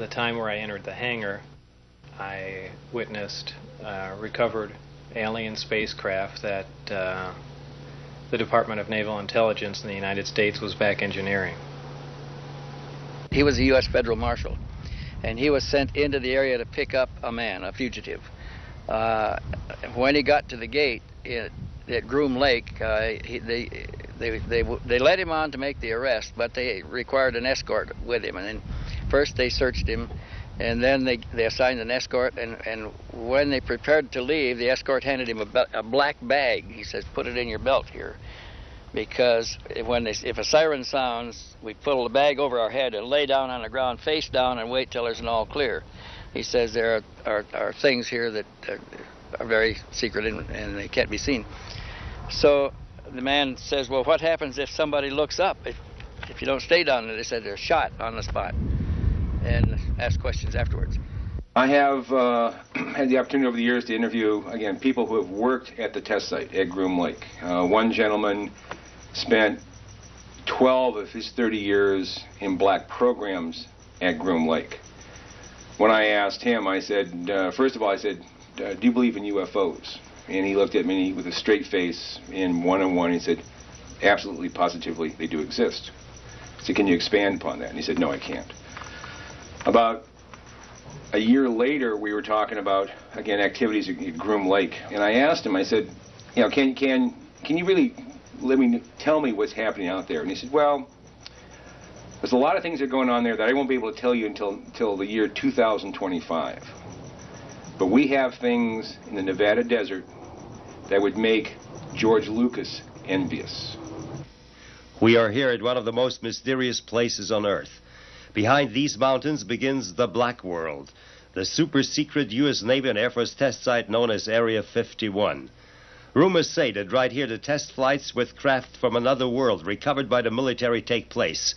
the time where I entered the hangar, I witnessed recovered alien spacecraft that the Department of Naval Intelligence in the United States was back engineering. He was a U.S. federal marshal, and he was sent into the area to pick up a man, a fugitive. When he got to the gate at Groom Lake, they led him on to make the arrest, but they required an escort with him. And then first they searched him, and then they assigned an escort, and when they prepared to leave, the escort handed him a black bag. He says, "Put it in your belt here," because if a siren sounds, we pull the bag over our head and lay down on the ground face down and wait till there's an all clear. He says there are things here that are very secret and they can't be seen. So the man says, "Well, what happens if somebody looks up? If you don't stay down there?" They said they're shot on the spot, and ask questions afterwards. I have had the opportunity over the years to interview, again, people who have worked at the test site at Groom Lake. One gentleman spent 12 of his 30 years in black programs at Groom Lake. When I asked him, I said, first of all, I said, "Do you believe in UFOs?" And he looked at me with a straight face in one-on-one. He said, "Absolutely, positively, they do exist." I said, "Can you expand upon that?" And he said, "No, I can't." About a year later, we were talking about, again, activities at Groom Lake. And I asked him, I said, "You know, can you really tell me what's happening out there?" And he said, "Well, there's a lot of things that are going on there that I won't be able to tell you until the year 2025. But we have things in the Nevada desert that would make George Lucas envious." We are here at one of the most mysterious places on Earth. Behind these mountains begins the Black World, the super-secret U.S. Navy and Air Force test site known as Area 51. Rumors say that right here the test flights with craft from another world recovered by the military take place.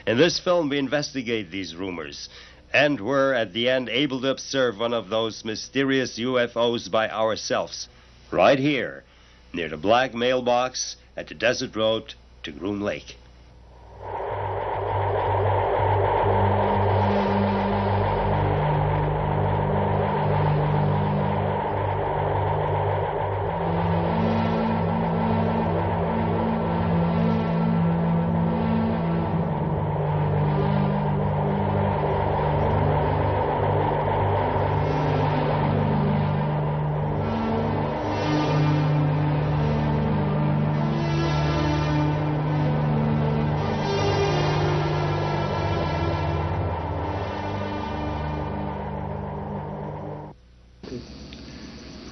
In this film we investigate these rumors, and were at the end able to observe one of those mysterious UFOs by ourselves, right here, near the black mailbox at the desert road to Groom Lake.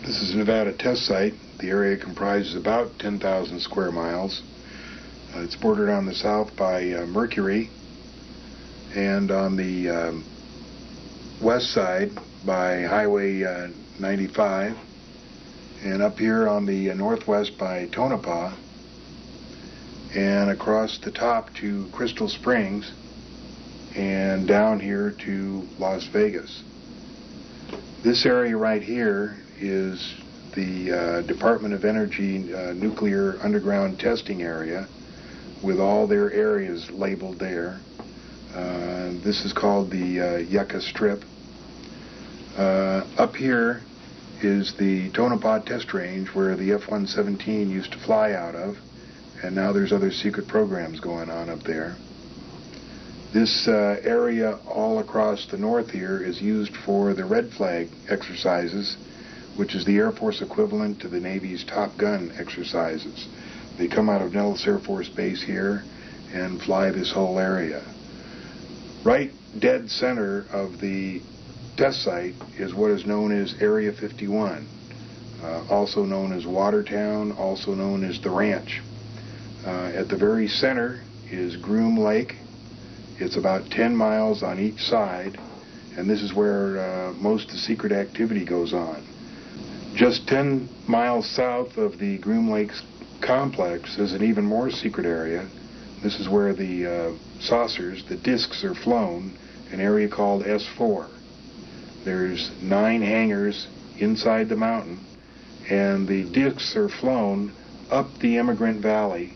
This is a Nevada test site. The area comprises about 10,000 square miles. It's bordered on the south by Mercury, and on the west side by Highway 95, and up here on the northwest by Tonopah, and across the top to Crystal Springs, and down here to Las Vegas. This area right here is the Department of Energy nuclear underground testing area, with all their areas labeled there. This is called the Yucca Strip. Up here is the Tonopah test range where the F-117 used to fly out of, and now there's other secret programs going on up there. This area all across the north here is used for the Red Flag exercises, which is the Air Force equivalent to the Navy's Top Gun exercises. They come out of Nellis Air Force Base here and fly this whole area. Right dead center of the test site is what is known as Area 51, also known as Watertown, also known as the Ranch. At the very center is Groom Lake. It's about 10 miles on each side, and this is where most of the secret activity goes on. Just 10 miles south of the Groom Lake complex is an even more secret area. This is where the saucers, the discs, are flown, an area called S4. There's 9 hangars inside the mountain, and the discs are flown up the Immigrant Valley,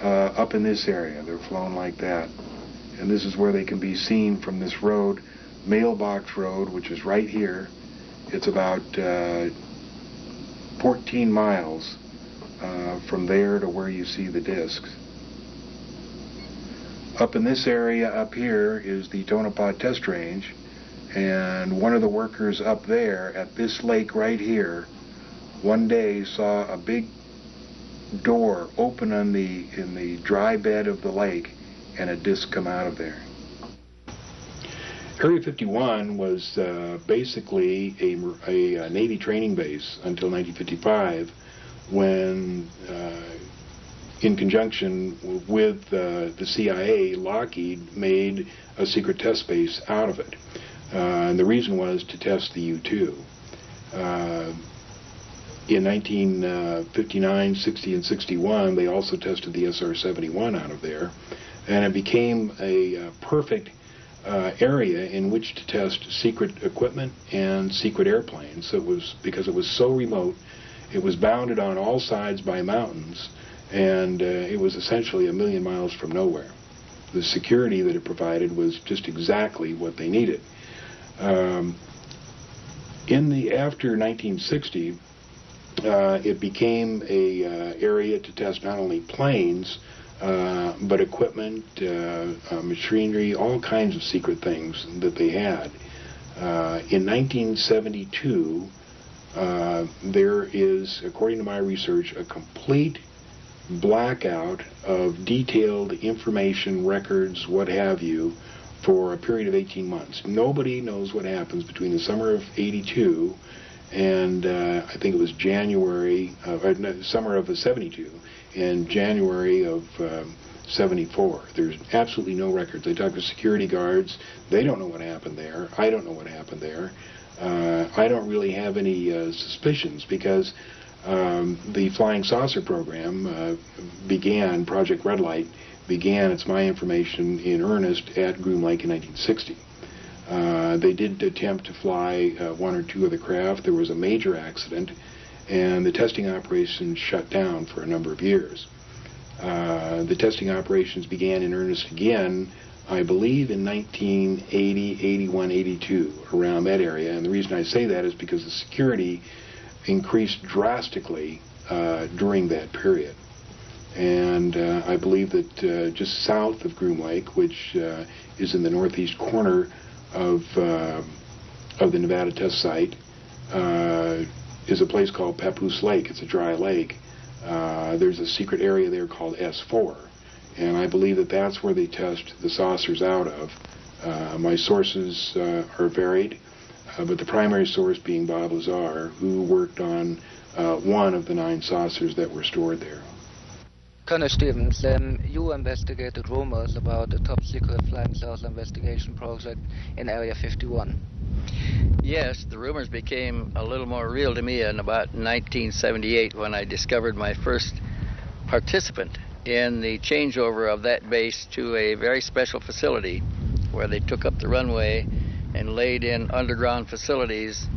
up in this area. They're flown like that. And this is where they can be seen from this road Mailbox Road, which is right here. It's about 14 miles from there to where you see the discs. Up in this area up here is the Tonopah Test Range, and one of the workers up there at this lake right here one day saw a big door open in the dry bed of the lake and a disc come out of there. Area 51 was basically a Navy training base until 1955, when in conjunction with the CIA, Lockheed made a secret test base out of it. And the reason was to test the U-2. In 1959, 60, and 61, they also tested the SR-71 out of there, and it became a perfect area in which to test secret equipment and secret airplanes. So it was, because it was so remote, it was bounded on all sides by mountains, and it was essentially a million miles from nowhere. The security that it provided was just exactly what they needed. After 1960, it became a area to test not only planes, but equipment, machinery, all kinds of secret things that they had. In 1972, there is, according to my research, a complete blackout of detailed information, records, what have you, for a period of 18 months. Nobody knows what happens between the summer of '82 and I think it was summer of '72 and January of '74. There's absolutely no records. They talk to security guards. They don't know what happened there. I don't know what happened there. I don't really have any suspicions, because the Flying Saucer program began, Project Red Light began, it's my information, in earnest at Groom Lake in 1960. They did attempt to fly one or two of the craft. There was a major accident, and the testing operations shut down for a number of years. The testing operations began in earnest again, I believe, in 1980, 81, 82, around that area. And the reason I say that is because the security increased drastically during that period. And I believe that just south of Groom Lake, which is in the northeast corner of the Nevada test site, is a place called Papoose Lake. It's a dry lake. There's a secret area there called S4, and I believe that that's where they test the saucers out of. My sources are varied, but the primary source being Bob Lazar, who worked on one of the 9 saucers that were stored there. Colonel Stevens, you investigated rumors about a top-secret flying saucer investigation project in Area 51. Yes, the rumors became a little more real to me in about 1978, when I discovered my first participant in the changeover of that base to a very special facility where they took up the runway and laid in underground facilities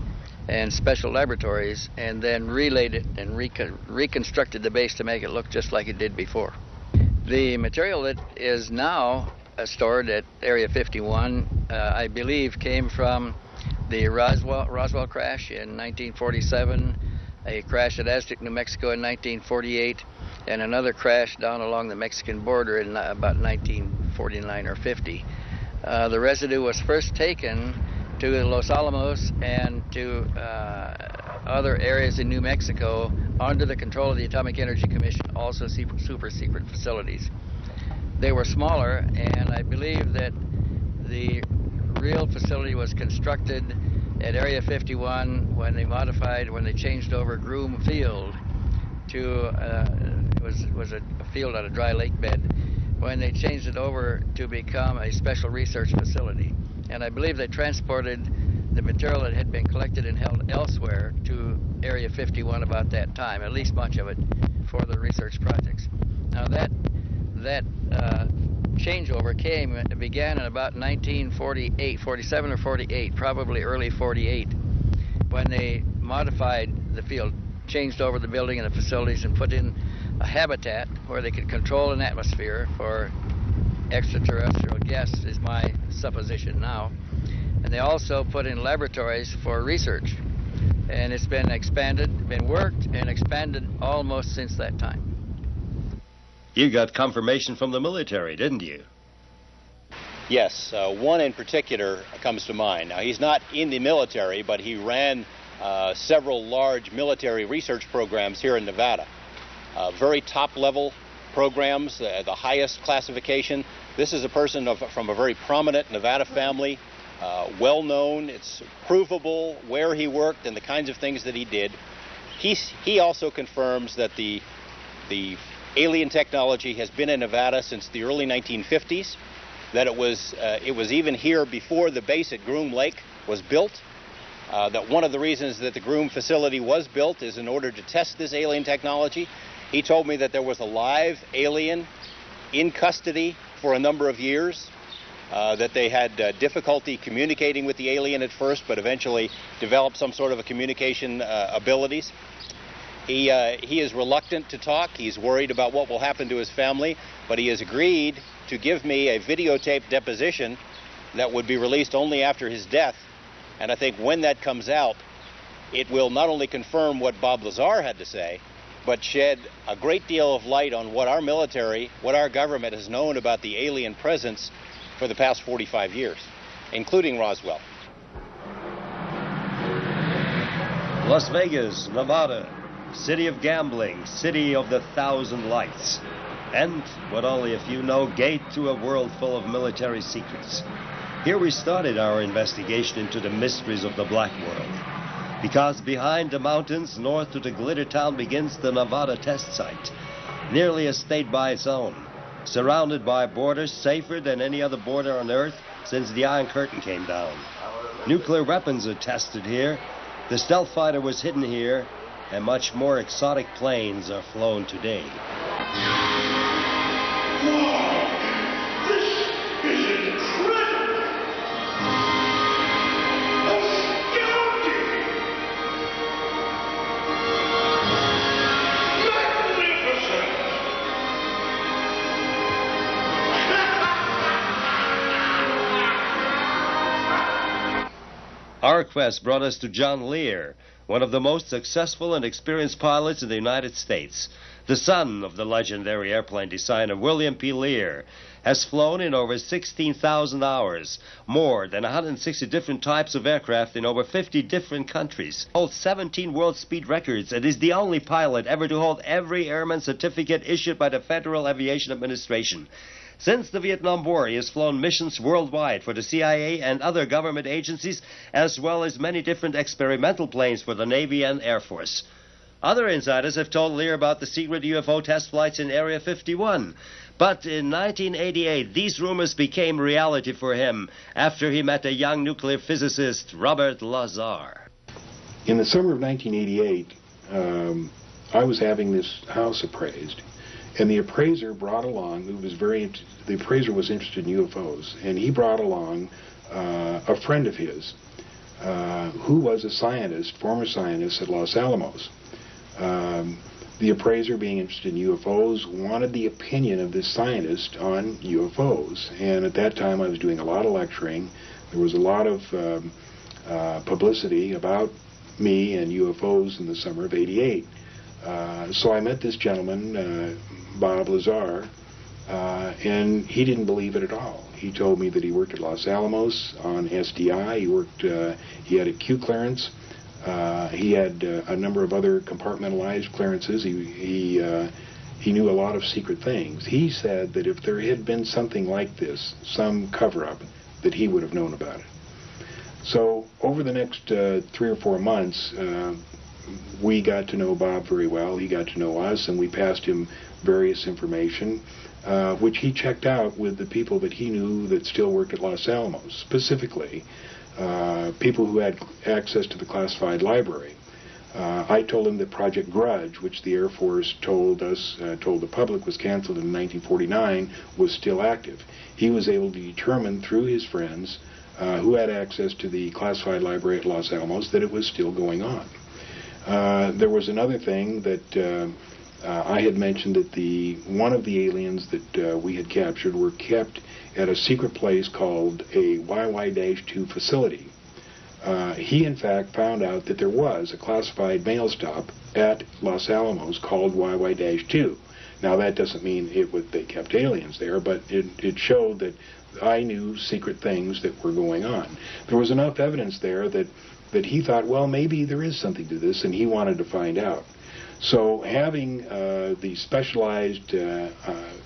and special laboratories, and then relayed it and reconstructed the base to make it look just like it did before. The material that is now stored at Area 51, I believe, came from the Roswell crash in 1947, a crash at Aztec, New Mexico in 1948, and another crash down along the Mexican border in about 1949 or 50. The residue was first taken to Los Alamos and to other areas in New Mexico under the control of the Atomic Energy Commission, also super secret facilities. They were smaller, and I believe that the real facility was constructed at Area 51 when they changed over Groom Field to, it was a field on a dry lake bed, when they changed it over to become a special research facility. And I believe they transported the material that had been collected and held elsewhere to Area 51 about that time, at least much of it, for the research projects. Now that changeover began in about 1948, 47 or 48, probably early 48, when they modified the field, changed over the building and the facilities, and put in a habitat where they could control an atmosphere for extraterrestrial guests, is my supposition now. and they also put in laboratories for research. And it's been expanded, been worked and expanded almost since that time. You got confirmation from the military, didn't you? Yes, one in particular comes to mind. Now, he's not in the military, but he ran several large military research programs here in Nevada. Very top-level programs, the highest classification. This is a person from a very prominent Nevada family, well-known. It's provable where he worked and the kinds of things that he did. He also confirms that the alien technology has been in Nevada since the early 1950s, that it was even here before the base at Groom Lake was built, that one of the reasons that the Groom facility was built is in order to test this alien technology. He told me that there was a live alien in custody for a number of years, that they had difficulty communicating with the alien at first, but eventually developed some sort of a communication abilities. He is reluctant to talk. He's worried about what will happen to his family, but he has agreed to give me a videotaped deposition that would be released only after his death. And I think when that comes out, it will not only confirm what Bob Lazar had to say, but shed a great deal of light on what our military, what our government has known about the alien presence for the past 45 years, including Roswell. Las Vegas, Nevada, city of gambling, city of the thousand lights. And, what only a few know, gate to a world full of military secrets. Here we started our investigation into the mysteries of the Black World. Because behind the mountains, north to the glitter town, begins the Nevada test site. Nearly a state by its own. Surrounded by borders safer than any other border on Earth since the Iron Curtain came down. Nuclear weapons are tested here. The stealth fighter was hidden here. And much more exotic planes are flown today. Our quest brought us to John Lear, one of the most successful and experienced pilots in the United States. The son of the legendary airplane designer William P. Lear has flown in over 16,000 hours, more than 160 different types of aircraft in over 50 different countries, holds 17 world speed records, and is the only pilot ever to hold every airman certificate issued by the Federal Aviation Administration. Since the Vietnam War, he has flown missions worldwide for the CIA and other government agencies, as well as many different experimental planes for the Navy and Air Force. Other insiders have told Lear about the secret UFO test flights in Area 51. But in 1988, these rumors became reality for him after he met a young nuclear physicist, Robert Lazar. In the summer of 1988, I was having this house appraised. And the appraiser brought along, the appraiser was interested in UFOs, and he brought along a friend of his who was a scientist, former scientist at Los Alamos. The appraiser, being interested in UFOs, wanted the opinion of this scientist on UFOs. And at that time I was doing a lot of lecturing. There was a lot of publicity about me and UFOs in the summer of '88. So I met this gentleman, Bob Lazar, and he didn't believe it at all. He told me that he worked at Los Alamos on SDI. He had a Q clearance. He had a number of other compartmentalized clearances. He knew a lot of secret things. He said that if there had been something like this, some cover-up, that he would have known about it. So over the next 3 or 4 months, we got to know Bob very well. He got to know us, and we passed him various information, which he checked out with the people that he knew that still worked at Los Alamos, specifically people who had access to the classified library. I told him that Project Grudge, which the Air Force told the public was canceled in 1949, was still active. He was able to determine through his friends who had access to the classified library at Los Alamos that it was still going on. There was another thing that I had mentioned that one of the aliens that we had captured were kept at a secret place called a YY-2 facility. He, in fact, found out that there was a classified mail stop at Los Alamos called YY-2. Now, that doesn't mean they kept aliens there, but it showed that I knew secret things that were going on. There was enough evidence there that he thought, well, maybe there is something to this, and he wanted to find out. So having the specialized,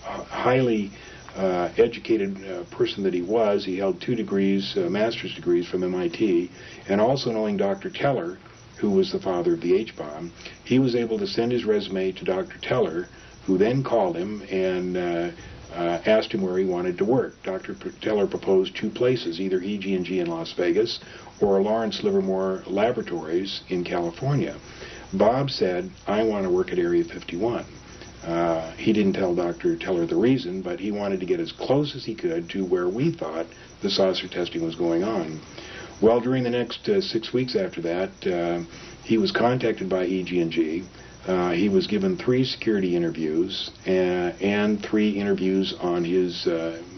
highly educated person that he was, he held 2 degrees, master's degrees from MIT, and also knowing Dr. Teller, who was the father of the H-bomb, he was able to send his resume to Dr. Teller, who then called him and asked him where he wanted to work. Dr. Teller proposed 2 places, either EG&G in Las Vegas or Lawrence Livermore Laboratories in California. Bob said, I want to work at Area 51. He didn't tell Dr. Teller the reason, but he wanted to get as close as he could to where we thought the saucer testing was going on. Well, during the next 6 weeks after that, he was contacted by EG&G. He was given 3 security interviews and 3 interviews on his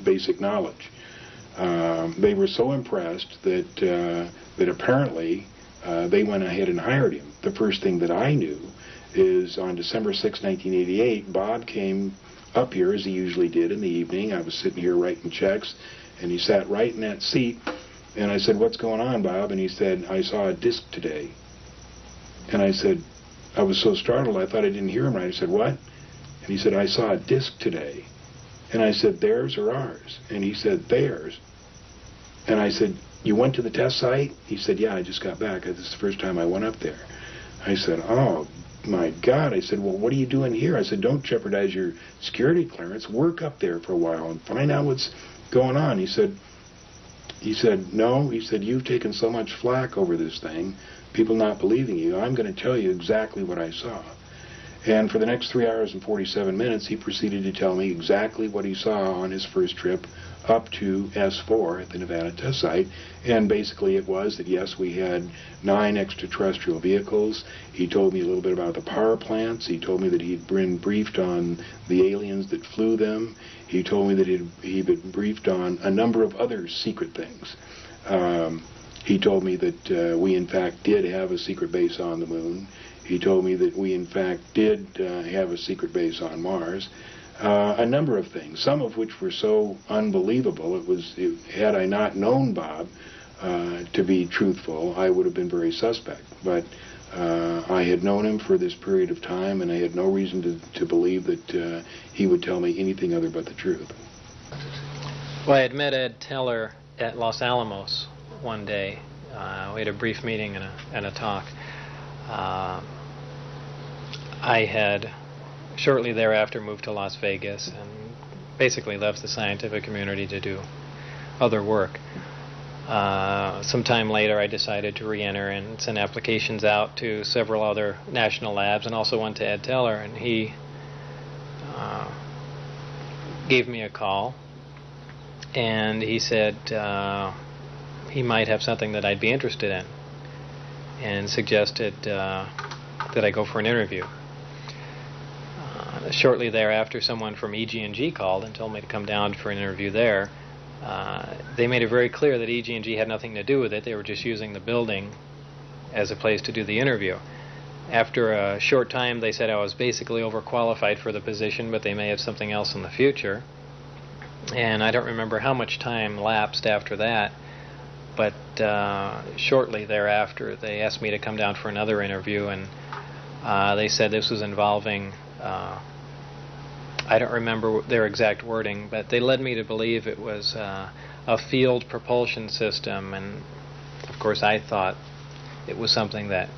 basic knowledge. They were so impressed that apparently they went ahead and hired him. The first thing that I knew is on December 6, 1988, Bob came up here as he usually did in the evening. I was sitting here writing checks, and he sat right in that seat. And I said, what's going on, Bob? And he said, I saw a disc today. And I said, I was so startled, I thought I didn't hear him right. I said, what? And he said, I saw a disc today. And I said, theirs or ours? And he said, theirs. And I said, you went to the test site? He said, yeah, I just got back. This is the first time I went up there. I said, oh, my God. I said, well, what are you doing here? I said, don't jeopardize your security clearance. Work up there for a while and find out what's going on. He said, no. He said, you've taken so much flack over this thing, people not believing you. I'm going to tell you exactly what I saw. And for the next 3 hours and 47 minutes, he proceeded to tell me exactly what he saw on his first trip up to S4 at the Nevada test site. And basically it was that, yes, we had 9 extraterrestrial vehicles. He told me a little bit about the power plants. He told me that he'd been briefed on the aliens that flew them. He told me that he'd been briefed on a number of other secret things. He told me that we, in fact, did have a secret base on the moon. He told me that we, in fact, did have a secret base on Mars. A number of things, some of which were so unbelievable, had I not known Bob to be truthful, I would have been very suspect. But I had known him for this period of time, and I had no reason to believe that he would tell me anything other but the truth. Well, I had met Ed Teller at Los Alamos one day. We had a brief meeting and a talk. I had shortly thereafter moved to Las Vegas and basically left the scientific community to do other work. Sometime later I decided to re-enter and send applications out to several other national labs, and also one to Ed Teller, and he gave me a call, and he said he might have something that I'd be interested in, and suggested that I go for an interview. Shortly thereafter, someone from EG&G called and told me to come down for an interview there. They made it very clear that EG&G had nothing to do with it. They were just using the building as a place to do the interview. After a short time, they said I was basically overqualified for the position, but they may have something else in the future. And I don't remember how much time lapsed after that, but shortly thereafter, they asked me to come down for another interview, and they said this was involving I don't remember their exact wording, but they led me to believe it was a field propulsion system, and of course I thought it was something that,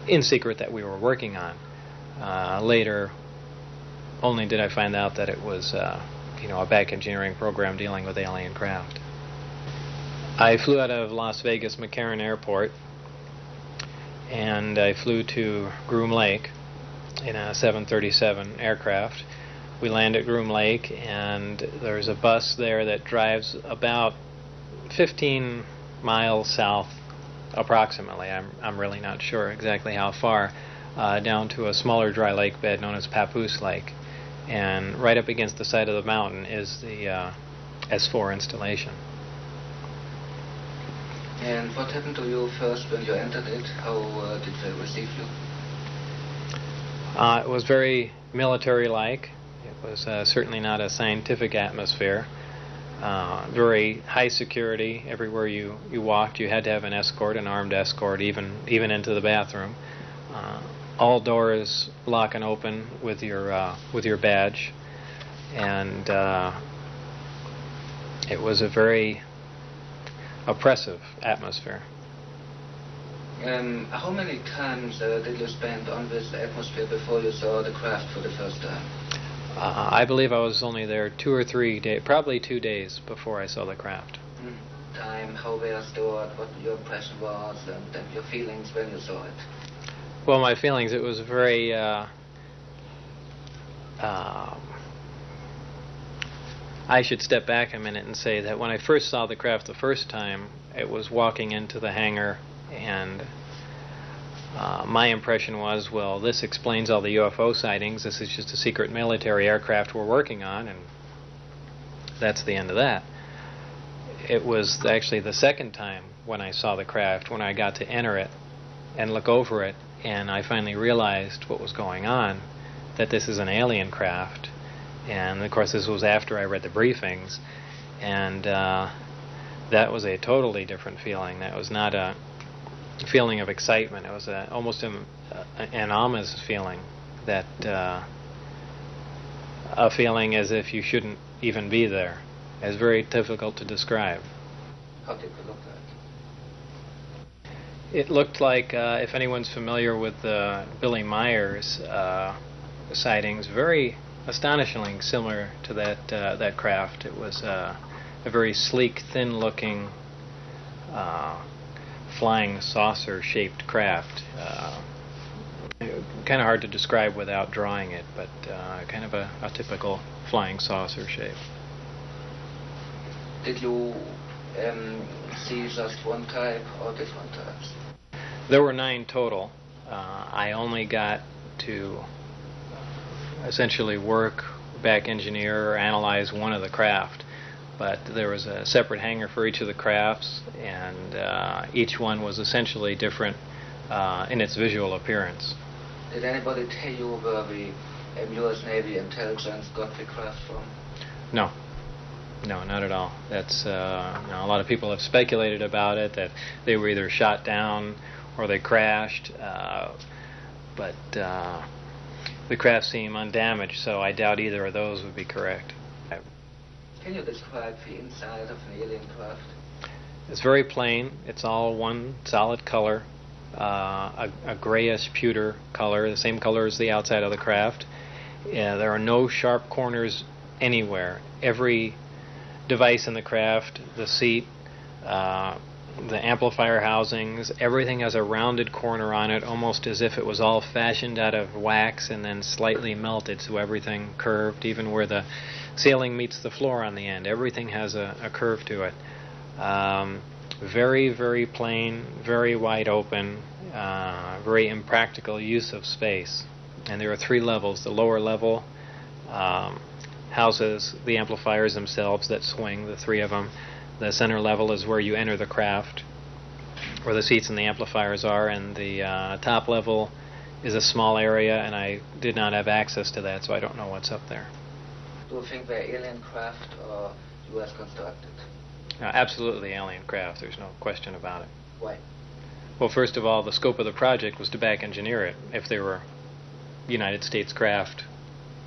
in secret, that we were working on. Later, only did I find out that it was a back engineering program dealing with alien craft. I flew out of Las Vegas McCarran Airport, and I flew to Groom Lake in a 737 aircraft. We land at Groom Lake, and there's a bus there that drives about 15 miles south, approximately. I'm really not sure exactly how far, down to a smaller dry lake bed known as Papoose Lake. And right up against the side of the mountain is the S4 installation. And what happened to you first when you entered it? How did they receive you? It was very military-like. It was certainly not a scientific atmosphere. Very high security. Everywhere you walked, you had to have an escort, an armed escort, even into the bathroom. All doors lock and open with your badge, and it was a very oppressive atmosphere. How many times did you spend on this atmosphere before you saw the craft for the first time? I believe I was only there 2 or 3 days, probably 2 days before I saw the craft. Time, how they are stored, what your impression was, and your feelings when you saw it. Well, my feelings, it was very I should step back a minute and say that when I first saw the craft the first time, it was walking into the hangar, and my impression was, well, this explains all the UFO sightings. This is just a secret military aircraft we're working on, and that's the end of that. It was actually the second time when I saw the craft, when I got to enter it and look over it, and I finally realized what was going on, that this is an alien craft. And of course this was after I read the briefings, and that was a totally different feeling. That was not a feeling of excitement. It was almost an ominous feeling, that a feeling as if you shouldn't even be there. It's very difficult to describe. How did it look like? It looked like, if anyone's familiar with Billy Meyer's sightings, very astonishingly similar to that craft. It was a very sleek, thin-looking, flying saucer-shaped craft. Kind of hard to describe without drawing it, but kind of a typical flying saucer shape. Did you see just one type or different types? There were 9 total. I only got to essentially work, back engineer, or analyze one of the craft, but there was a separate hangar for each of the crafts, and each one was essentially different in its visual appearance. Did anybody tell you where the U.S. Navy intelligence got the craft from? No, not at all. That's a lot of people have speculated about it, that they were either shot down or they crashed, but the craft seemed undamaged, so I doubt either of those would be correct. Can you describe the inside of an alien craft? It's very plain. It's all one solid color, a grayish pewter color, the same color as the outside of the craft. There are no sharp corners anywhere. Every device in the craft, the seat, the amplifier housings, everything has a rounded corner on it, almost as if it was all fashioned out of wax and then slightly melted, so everything curved, even where the ceiling meets the floor on the end. Everything has a curve to it. Very, very plain, very wide open, very impractical use of space. And there are 3 levels. The lower level houses the amplifiers themselves that swing, the 3 of them. The center level is where you enter the craft, where the seats and the amplifiers are, and the top level is a small area, and I did not have access to that, so I don't know what's up there. Do you think they're alien craft or U.S. constructed? Absolutely alien craft, there's no question about it. Why? Well, first of all, the scope of the project was to back engineer it. If they were United States craft,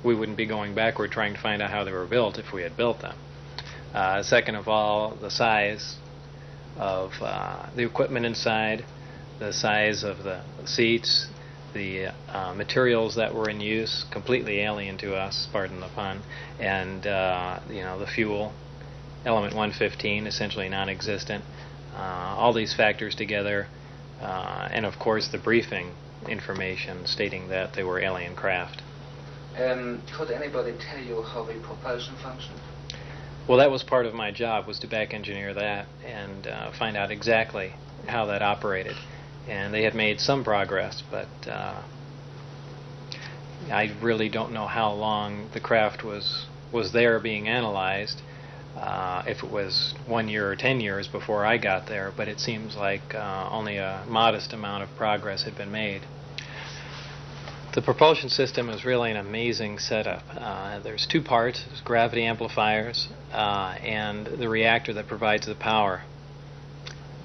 we wouldn't be going backward trying to find out how they were built if we had built them. Second of all, the size of the equipment inside, the size of the seats, the materials that were in use, completely alien to us, pardon the pun, and the fuel, element 115, essentially non-existent. All these factors together, and of course the briefing information stating that they were alien craft. Could anybody tell you how the propulsion functioned? Well, that was part of my job, was to back engineer that and find out exactly how that operated. And they had made some progress, but I really don't know how long the craft was there being analyzed, if it was 1 year or 10 years before I got there, but it seems like only a modest amount of progress had been made. The propulsion system is really an amazing setup. There's two parts: there's gravity amplifiers and the reactor that provides the power.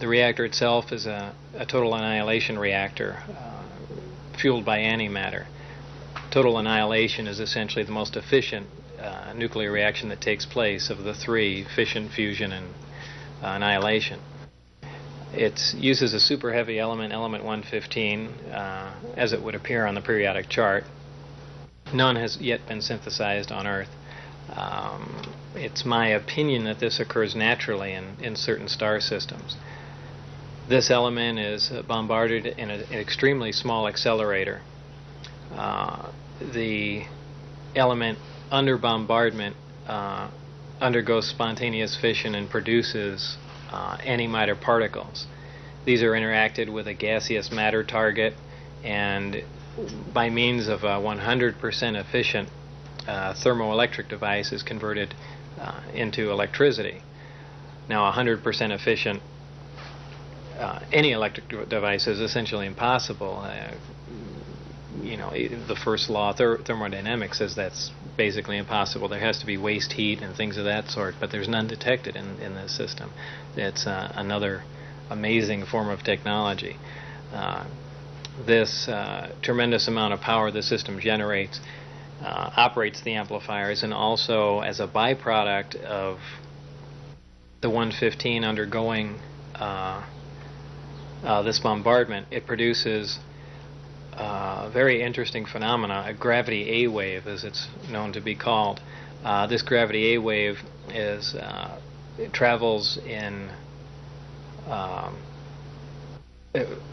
The reactor itself is a total annihilation reactor fueled by antimatter. Total annihilation is essentially the most efficient nuclear reaction that takes place of the three: fission, fusion, and annihilation. It uses a super heavy element, element 115, as it would appear on the periodic chart. None has yet been synthesized on Earth. It's my opinion that this occurs naturally in certain star systems. This element is bombarded in an extremely small accelerator. The element under bombardment undergoes spontaneous fission and produces antimatter particles. These are interacted with a gaseous matter target, and by means of a 100% efficient thermoelectric device is converted into electricity. Now, 100% efficient any electric device is essentially impossible. The first law of thermodynamics says that's basically impossible. There has to be waste heat and things of that sort, but there's none detected in this system. It's another amazing form of technology. This tremendous amount of power the system generates operates the amplifiers, and also as a byproduct of the 115 undergoing this bombardment, it produces a very interesting phenomena, a gravity A wave, as it's known to be called. This gravity A wave it travels in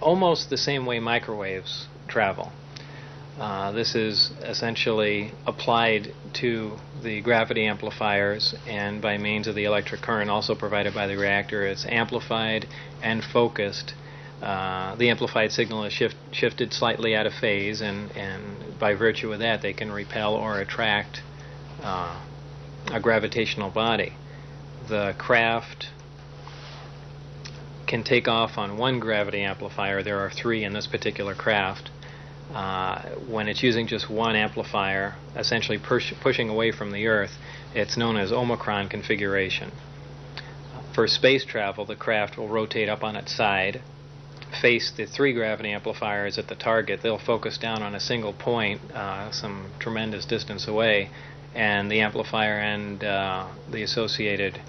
almost the same way microwaves travel. This is essentially applied to the gravity amplifiers, and by means of the electric current also provided by the reactor, it's amplified and focused. The amplified signal is shifted slightly out of phase, and by virtue of that they can repel or attract a gravitational body. The craft can take off on one gravity amplifier. There are three in this particular craft. When it's using just one amplifier, essentially pushing away from the Earth, it's known as Omicron configuration. For space travel, the craft will rotate up on its side, face the three gravity amplifiers at the target. They'll focus down on a single point some tremendous distance away, and the amplifier and the associated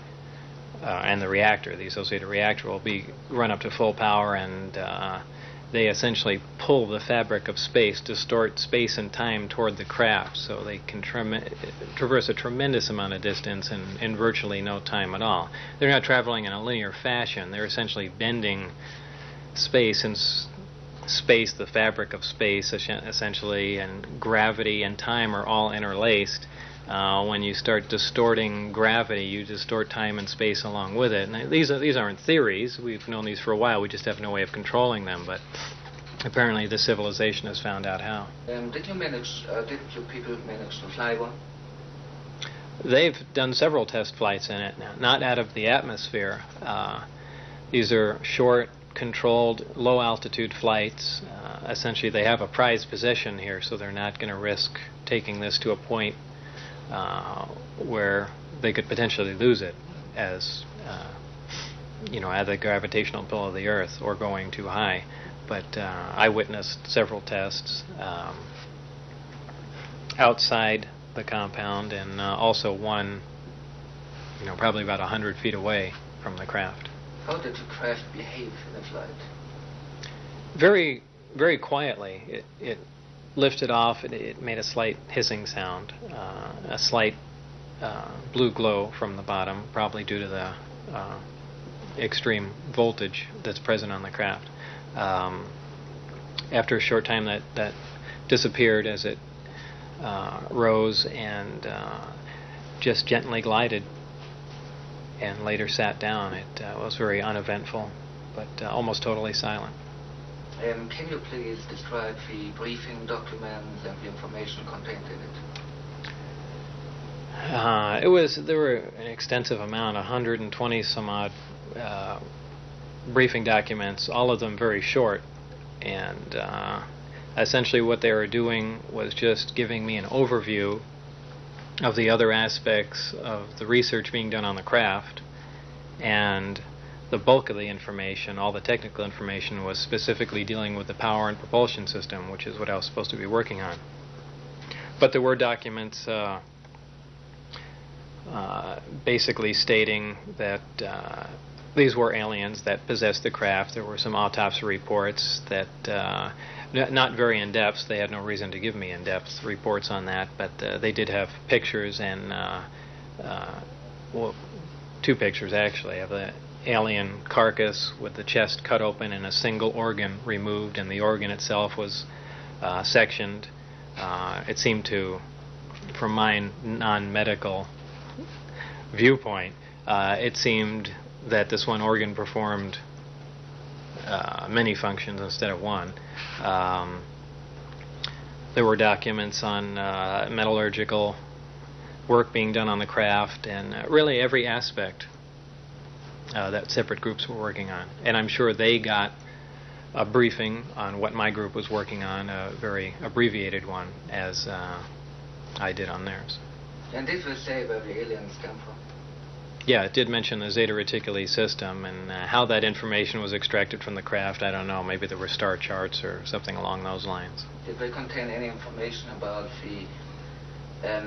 and the associated reactor will be run up to full power, and they essentially pull the fabric of space, distort space and time toward the craft, so they can traverse a tremendous amount of distance in virtually no time at all. They're not traveling in a linear fashion. They're essentially bending space, and space, the fabric of space essentially, and gravity and time are all interlaced. When you start distorting gravity, you distort time and space along with it. And these aren't theories. We've known these for a while. We just have no way of controlling them. But apparently, the civilization has found out how. Did you people manage to fly one? They've done several test flights in it, not out of the atmosphere. These are short, controlled, low-altitude flights. Essentially, they have a prized possession here, so they're not going to risk taking this to a point where they could potentially lose it, as at the gravitational pull of the Earth, or going too high. But I witnessed several tests outside the compound, and also one, probably about 100 feet away from the craft. How did the craft behave in the flight? Very, very quietly. It lifted off. It made a slight hissing sound, a slight blue glow from the bottom, probably due to the extreme voltage that's present on the craft. After a short time, that disappeared as it rose and just gently glided and later sat down. It was very uneventful, but almost totally silent. Can you please describe the briefing documents and the information contained in it? There were an extensive amount, 120 some odd briefing documents, all of them very short, and essentially what they were doing was just giving me an overview of the other aspects of the research being done on the craft, and the bulk of the information, all the technical information, was specifically dealing with the power and propulsion system, which is what I was supposed to be working on. But there were documents basically stating that these were aliens that possessed the craft. There were some autopsy reports that, not very in-depth, they had no reason to give me in-depth reports on that, but they did have pictures, and well, two pictures actually, of the alien carcass with the chest cut open and a single organ removed, and the organ itself was sectioned. It seemed to, from my non-medical viewpoint, it seemed that this one organ performed many functions instead of one. There were documents on metallurgical work being done on the craft, and really every aspect that separate groups were working on. And I'm sure they got a briefing on what my group was working on, a very abbreviated one, as I did on theirs. And did you say where the aliens come from? Yeah, it did mention the Zeta Reticuli system, and how that information was extracted from the craft, I don't know. Maybe there were star charts or something along those lines. Did they contain any information about the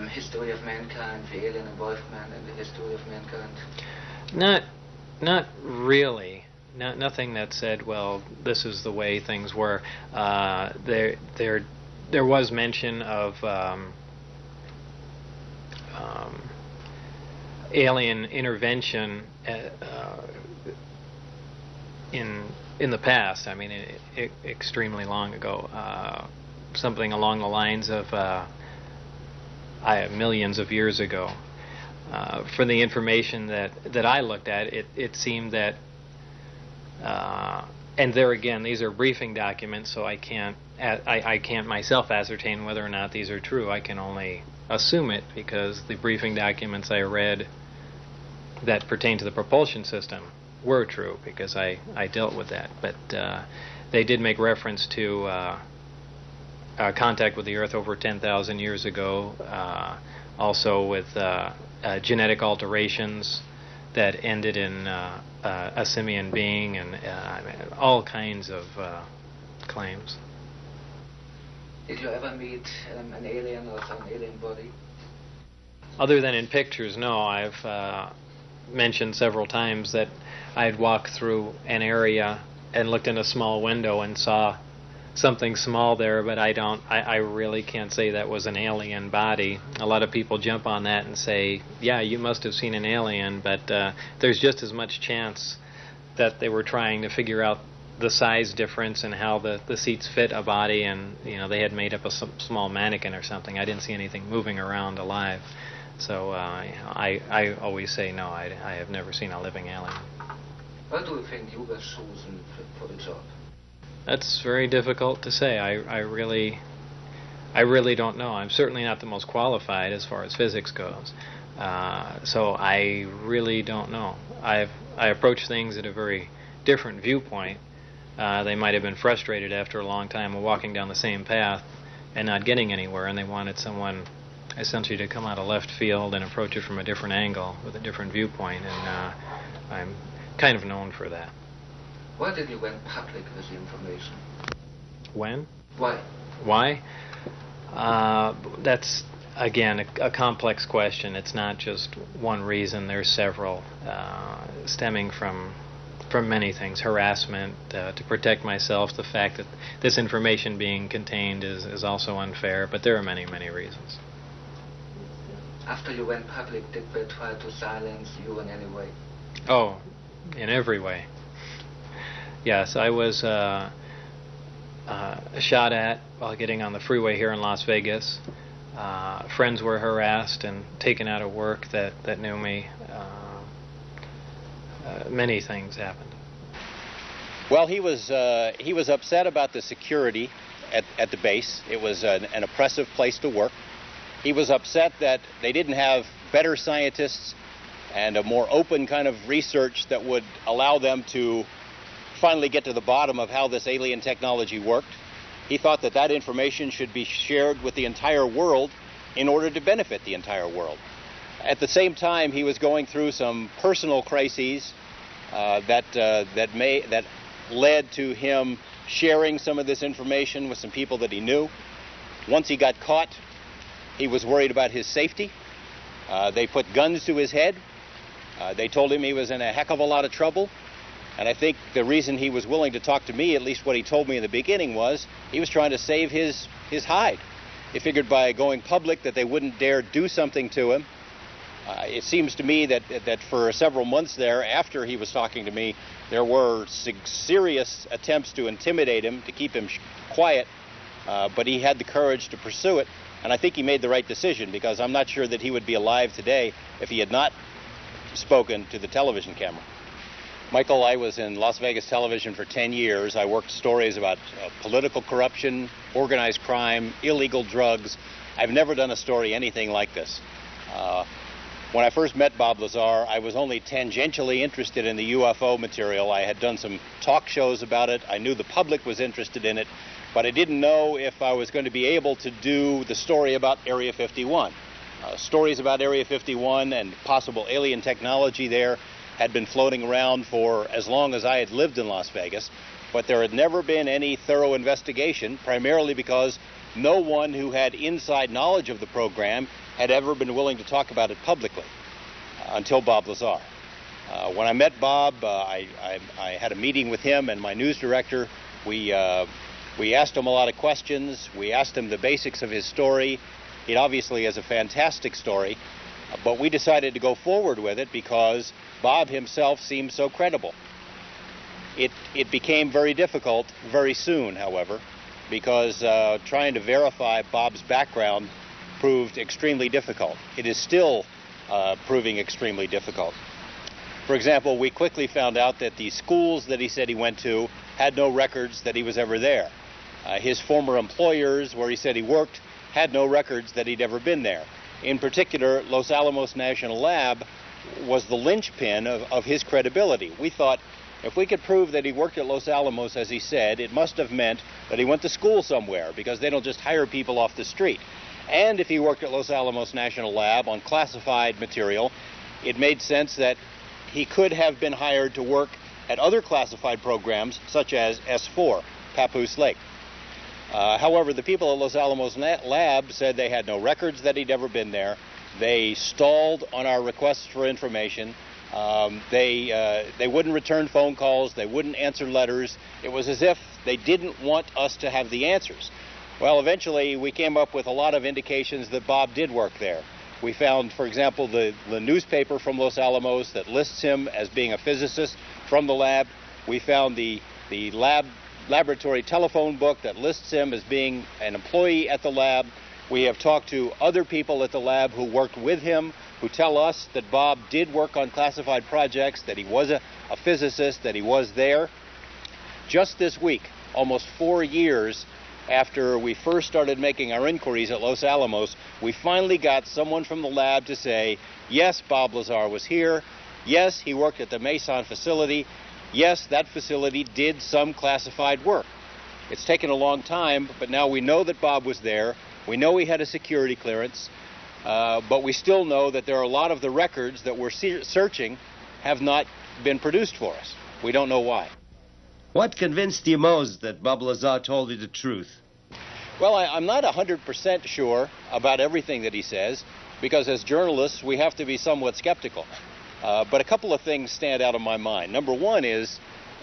history of mankind, the alien involvement in the history of mankind? Not really. Nothing that said, well, this is the way things were. There was mention of alien intervention in the past. I mean, extremely long ago. Something along the lines of millions of years ago. For the information that I looked at, it seemed that, and there again, these are briefing documents, so I can't myself ascertain whether or not these are true. I can only assume it because the briefing documents I read that pertain to the propulsion system were true, because I dealt with that. But they did make reference to contact with the Earth over 10,000 years ago, also with genetic alterations that ended in a simian being, and all kinds of claims. Did you ever meet an alien or some alien body? Other than in pictures, no. I've mentioned several times that I had walked through an area and looked in a small window and saw something small there, but I really can't say that was an alien body. A lot of people jump on that and say, yeah, you must have seen an alien, but there's just as much chance that they were trying to figure out the size difference and how the seats fit a body, and they had made up a small mannequin or something. I didn't see anything moving around alive. So I always say no, I have never seen a living alien. What do you think you were chosen for the job? That's very difficult to say. I really don't know. I'm certainly not the most qualified as far as physics goes. So I really don't know. I approach things at a very different viewpoint. They might have been frustrated after a long time of walking down the same path and not getting anywhere, and they wanted someone essentially to come out of left field and approach it from a different angle with a different viewpoint, and I'm kind of known for that. Why did you went public with the information? When? Why? Why? That's, again, a complex question. It's not just one reason. There's several, stemming from many things. Harassment, to protect myself. The fact that this information being contained is also unfair. But there are many, many reasons. After you went public, did they try to silence you in any way? Oh, in every way. Yes, I was shot at while getting on the freeway here in Las Vegas. Friends were harassed and taken out of work that knew me. Many things happened. Well, he was upset about the security at the base. It was an oppressive place to work. He was upset that they didn't have better scientists and a more open kind of research that would allow them to finally get to the bottom of how this alien technology worked. He thought that that information should be shared with the entire world in order to benefit the entire world. At the same time, he was going through some personal crises that led to him sharing some of this information with some people that he knew. Once he got caught, he was worried about his safety. They put guns to his head. They told him he was in a heck of a lot of trouble. And I think the reason he was willing to talk to me, at least what he told me in the beginning, was he was trying to save his hide. He figured by going public that they wouldn't dare do something to him. It seems to me that for several months there, after he was talking to me, there were serious attempts to intimidate him, to keep him quiet, but he had the courage to pursue it. And I think he made the right decision, because I'm not sure that he would be alive today if he had not spoken to the television camera. Michael, I was in Las Vegas television for 10 years. I worked stories about political corruption, organized crime, illegal drugs. I've never done a story anything like this. When I first met Bob Lazar, I was only tangentially interested in the UFO material. I had done some talk shows about it. I knew the public was interested in it, but I didn't know if I was going to be able to do the story about Area 51. Stories about Area 51 and possible alien technology there had been floating around for as long as I had lived in Las Vegas, but there had never been any thorough investigation, primarily because no one who had inside knowledge of the program had ever been willing to talk about it publicly until Bob Lazar. When I met Bob, I had a meeting with him and my news director. We asked him a lot of questions. We asked him the basics of his story. It obviously is a fantastic story, but we decided to go forward with it because Bob himself seemed so credible. It became very difficult very soon, however, because trying to verify Bob's background proved extremely difficult. It is still proving extremely difficult. For example, we quickly found out that the schools that he said he went to had no records that he was ever there. His former employers, where he said he worked, had no records that he'd ever been there. In particular, Los Alamos National Lab was the linchpin of his credibility. We thought if we could prove that he worked at Los Alamos, as he said, it must have meant that he went to school somewhere, because they don't just hire people off the street. And if he worked at Los Alamos National Lab on classified material, it made sense that he could have been hired to work at other classified programs, such as S4, Papoose Lake. However, the people at Los Alamos Lab said they had no records that he'd ever been there. They stalled on our requests for information. They wouldn't return phone calls. They wouldn't answer letters. It was as if they didn't want us to have the answers. Well, eventually we came up with a lot of indications that Bob did work there. We found, for example, the newspaper from Los Alamos that lists him as being a physicist from the lab. We found the laboratory telephone book that lists him as being an employee at the lab. We have talked to other people at the lab who worked with him, who tell us that Bob did work on classified projects, that he was a physicist, that he was there. Just this week, almost 4 years after we first started making our inquiries at Los Alamos, we finally got someone from the lab to say, yes, Bob Lazar was here. Yes, he worked at the Mason facility. Yes, that facility did some classified work. It's taken a long time, but now we know that Bob was there. We know he had a security clearance, but we still know that there are a lot of the records that we're searching have not been produced for us. We don't know why. What convinced you most that Bob Lazar told you the truth? Well, I'm not 100% sure about everything that he says, because as journalists, we have to be somewhat skeptical. But a couple of things stand out in my mind. Number one is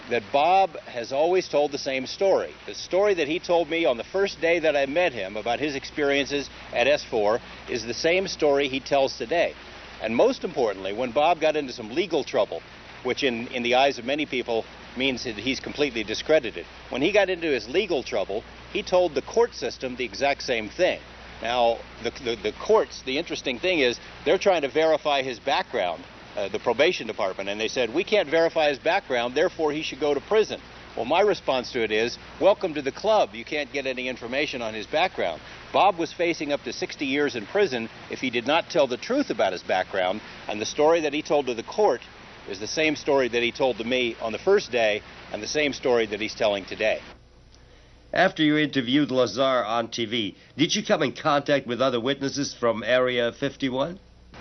that Bob has always told the same story. The story that he told me on the first day that I met him about his experiences at S4 is the same story he tells today. And most importantly, when Bob got into some legal trouble, which in the eyes of many people means that he's completely discredited, when he got into his legal trouble, he told the court system the exact same thing. Now, the courts, the interesting thing is, they're trying to verify his background, the probation department, and they said, we can't verify his background, therefore he should go to prison. Well, my response to it is, welcome to the club. You can't get any information on his background. Bob was facing up to 60 years in prison if he did not tell the truth about his background, and the story that he told to the court is the same story that he told to me on the first day and the same story that he's telling today. After you interviewed Lazar on TV, did you come in contact with other witnesses from Area 51?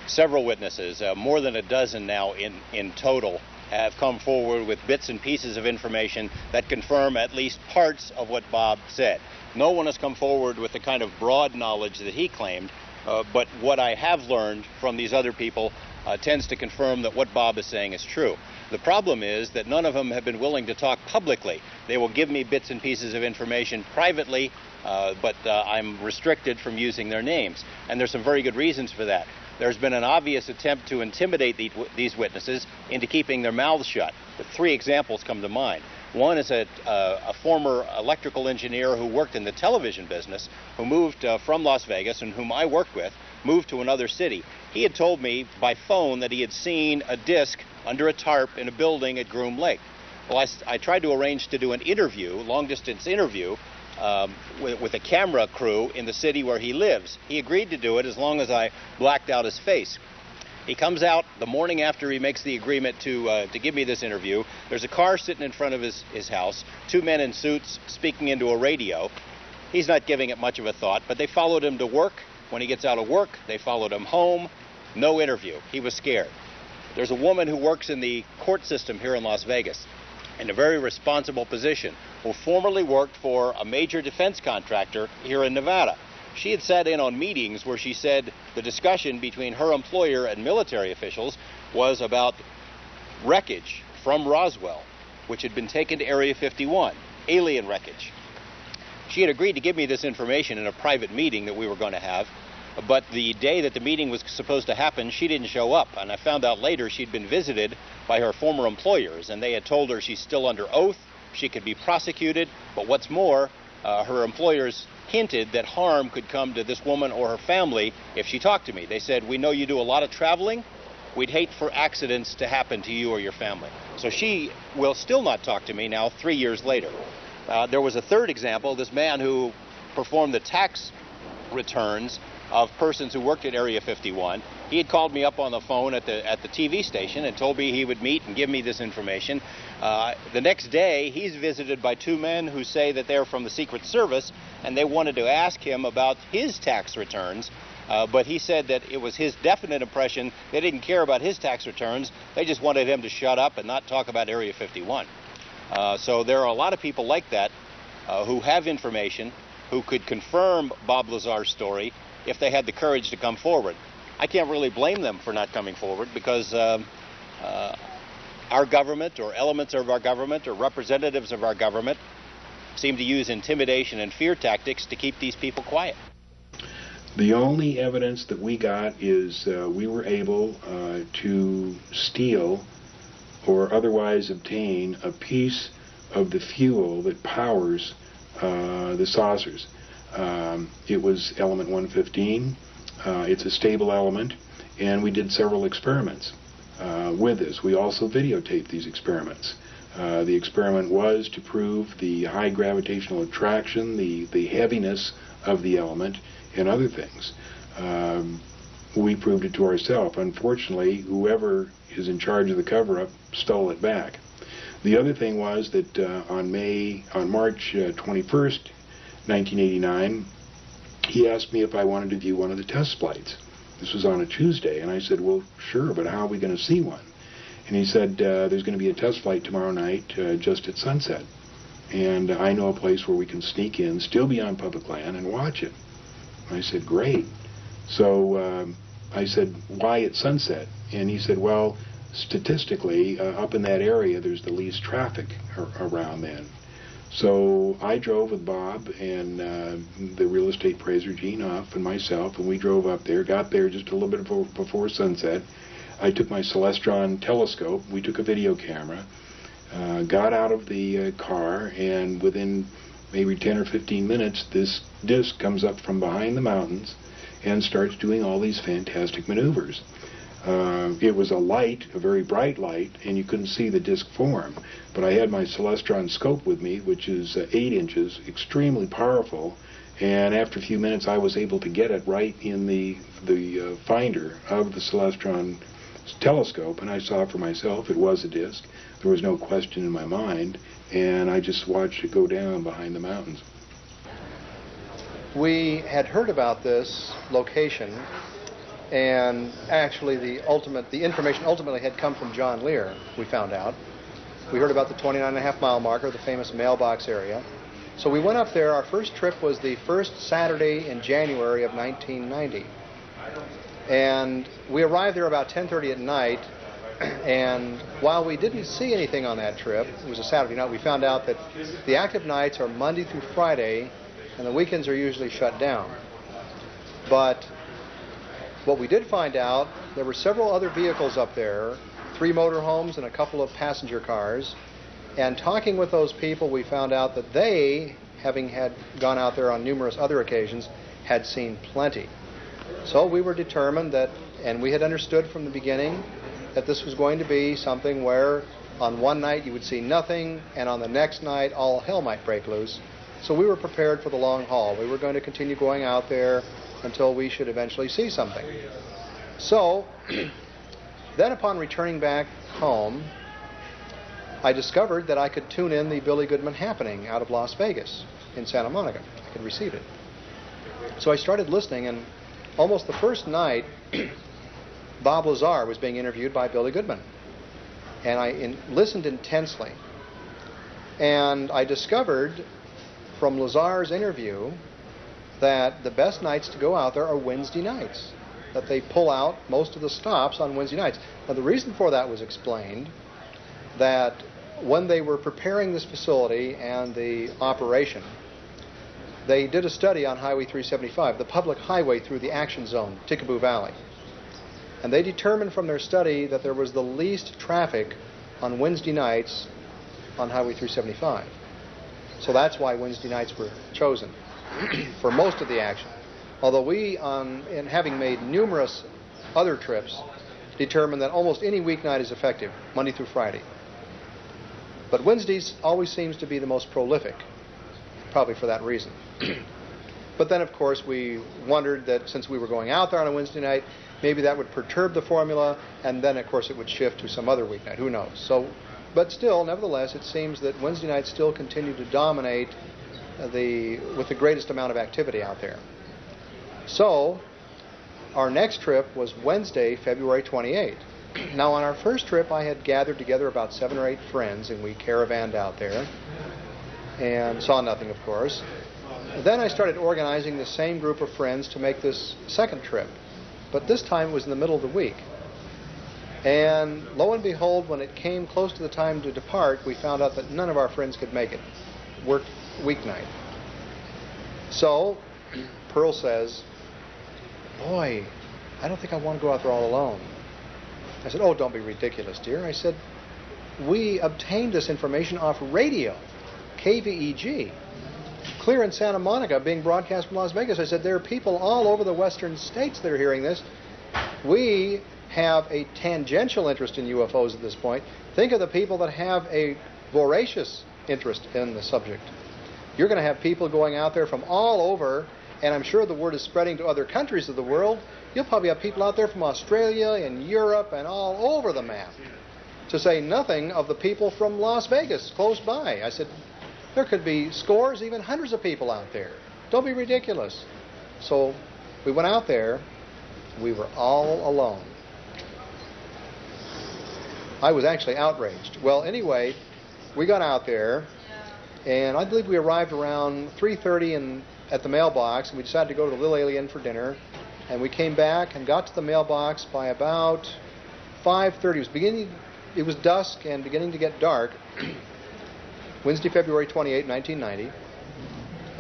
Several witnesses, more than a dozen now in total, have come forward with bits and pieces of information that confirm at least parts of what Bob said. No one has come forward with the kind of broad knowledge that he claimed, but what I have learned from these other people tends to confirm that what Bob is saying is true. The problem is that none of them have been willing to talk publicly. They will give me bits and pieces of information privately, but I'm restricted from using their names. And there's some very good reasons for that. There's been an obvious attempt to intimidate these witnesses into keeping their mouths shut. The three examples come to mind. One is a former electrical engineer who worked in the television business, who moved from Las Vegas and whom I worked with, moved to another city. He had told me by phone that he had seen a disc under a tarp in a building at Groom Lake. Well, I tried to arrange to do an interview, long-distance interview, with a camera crew in the city where he lives. He agreed to do it as long as I blacked out his face. He comes out the morning after he makes the agreement to give me this interview. There's a car sitting in front of his house, two men in suits speaking into a radio. He's not giving it much of a thought, but they followed him to work. When he gets out of work, they followed him home. No interview. He was scared. There's a woman who works in the court system here in Las Vegas in a very responsible position, who formerly worked for a major defense contractor here in Nevada. She had sat in on meetings where she said the discussion between her employer and military officials was about wreckage from Roswell, which had been taken to Area 51, alien wreckage. She had agreed to give me this information in a private meeting that we were going to have, but the day that the meeting was supposed to happen, she didn't show up, and I found out later she'd been visited by her former employers, and they had told her she's still under oath, she could be prosecuted, but what's more, her employers hinted that harm could come to this woman or her family if she talked to me. They said, we know you do a lot of traveling, we'd hate for accidents to happen to you or your family. So she will still not talk to me now 3 years later. There was a third example, this man who performed the tax returns of persons who worked at Area 51. He had called me up on the phone at the TV station and told me he would meet and give me this information. The next day, he's visited by two men who say that they're from the Secret Service, and they wanted to ask him about his tax returns, but he said that it was his definite impression they didn't care about his tax returns, they just wanted him to shut up and not talk about Area 51. So there are a lot of people like that who have information, who could confirm Bob Lazar's story if they had the courage to come forward. I can't really blame them for not coming forward because our government or elements of our government or representatives of our government seem to use intimidation and fear tactics to keep these people quiet. The only evidence that we got is we were able to steal or otherwise obtain a piece of the fuel that powers the saucers. It was element 115. It's a stable element, and we did several experiments with this. We also videotaped these experiments. The experiment was to prove the high gravitational attraction, the heaviness of the element, and other things. We proved it to ourselves. Unfortunately, whoever is in charge of the cover-up stole it back. The other thing was that on March 21st, 1989, he asked me if I wanted to view one of the test flights. This was on a Tuesday, and I said, well, sure, but how are we going to see one? And he said, there's going to be a test flight tomorrow night just at sunset. And I know a place where we can sneak in, still be on public land, and watch it. And I said, great. So I said, why at sunset? And he said, well, statistically, up in that area, there's the least traffic around then. So I drove with Bob and the real estate appraiser, Gene Huff, and myself, and we drove up there, got there just a little bit before sunset. I took my Celestron telescope, we took a video camera, got out of the car, and within maybe 10 or 15 minutes, this disc comes up from behind the mountains and starts doing all these fantastic maneuvers. It was a light, a very bright light, and you couldn't see the disk form. But I had my Celestron scope with me, which is 8 inches, extremely powerful, and after a few minutes I was able to get it right in the finder of the Celestron telescope, and I saw for myself it was a disk. There was no question in my mind, and I just watched it go down behind the mountains. We had heard about this location, and actually the information ultimately had come from John Lear, we found out. We heard about the 29.5 mile marker, the famous mailbox area. So we went up there. Our first trip was the first Saturday in January of 1990. And we arrived there about 10:30 at night, and while we didn't see anything on that trip, it was a Saturday night, we found out that the active nights are Monday through Friday, and the weekends are usually shut down. But what we did find out, there were several other vehicles up there, 3 motorhomes and a couple of passenger cars, and talking with those people, we found out that they, having had gone out there on numerous other occasions, had seen plenty. So we were determined that, and we had understood from the beginning, that this was going to be something where on one night you would see nothing, and on the next night all hell might break loose. So we were prepared for the long haul. We were going to continue going out there until we should eventually see something. So then upon returning back home, I discovered that I could tune in the Billy Goodman Happening out of Las Vegas in Santa Monica. I could receive it. So I started listening, and almost the first night, Bob Lazar was being interviewed by Billy Goodman. And I listened intensely. And I discovered from Lazar's interview that the best nights to go out there are Wednesday nights, that they pull out most of the stops on Wednesday nights. Now the reason for that was explained, that when they were preparing this facility and the operation, they did a study on Highway 375, the public highway through the action zone, Tickaboo Valley. And they determined from their study that there was the least traffic on Wednesday nights on Highway 375. So that's why Wednesday nights were chosen for most of the action. Although we, in having made numerous other trips, determined that almost any weeknight is effective, Monday through Friday. But Wednesdays always seems to be the most prolific, probably for that reason. But then, of course, we wondered that since we were going out there on a Wednesday night, maybe that would perturb the formula, and then, of course, it would shift to some other weeknight. Who knows? So, but still, nevertheless, it seems that Wednesday nights still continue to dominate with the greatest amount of activity out there. So, our next trip was Wednesday, February 28th. Now, on our first trip, I had gathered together about 7 or 8 friends, and we caravanned out there and saw nothing, of course. Then I started organizing the same group of friends to make this second trip. But this time it was in the middle of the week. And lo and behold, when it came close to the time to depart, we found out that none of our friends could make it. Worked weeknight. So, Pearl says, "Boy, I don't think I want to go out there all alone." I said, "Oh, don't be ridiculous, dear." I said, "We obtained this information off radio, KVEG, clear in Santa Monica, being broadcast from Las Vegas." I said, "There are people all over the western states that are hearing this. We have a tangential interest in UFOs at this point. Think of the people that have a voracious interest in the subject. You're going to have people going out there from all over, and I'm sure the word is spreading to other countries of the world. You'll probably have people out there from Australia and Europe and all over the map, to say nothing of the people from Las Vegas, close by." I said, "There could be scores, even hundreds of people out there. Don't be ridiculous." So we went out there. We were all alone. I was actually outraged. Well, anyway, we got out there, and I believe we arrived around 3:30 at the mailbox, and we decided to go to the Little Alien for dinner. And we came back and got to the mailbox by about 5:30. It was dusk and beginning to get dark. Wednesday, February 28, 1990.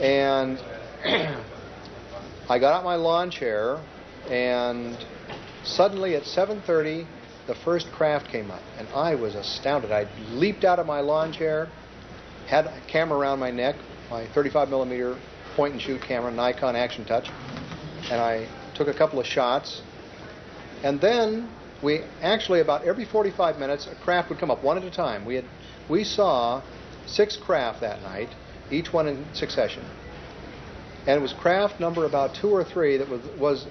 And I got out my lawn chair, and suddenly at 7:30, the first craft came up, and I was astounded. I leaped out of my lawn chair, had a camera around my neck, my 35mm point-and-shoot camera, Nikon Action Touch, and I took a couple of shots. And then we actually, about every 45 minutes, a craft would come up, one at a time. We saw 6 craft that night, each one in succession. And it was craft number about 2 or 3 that was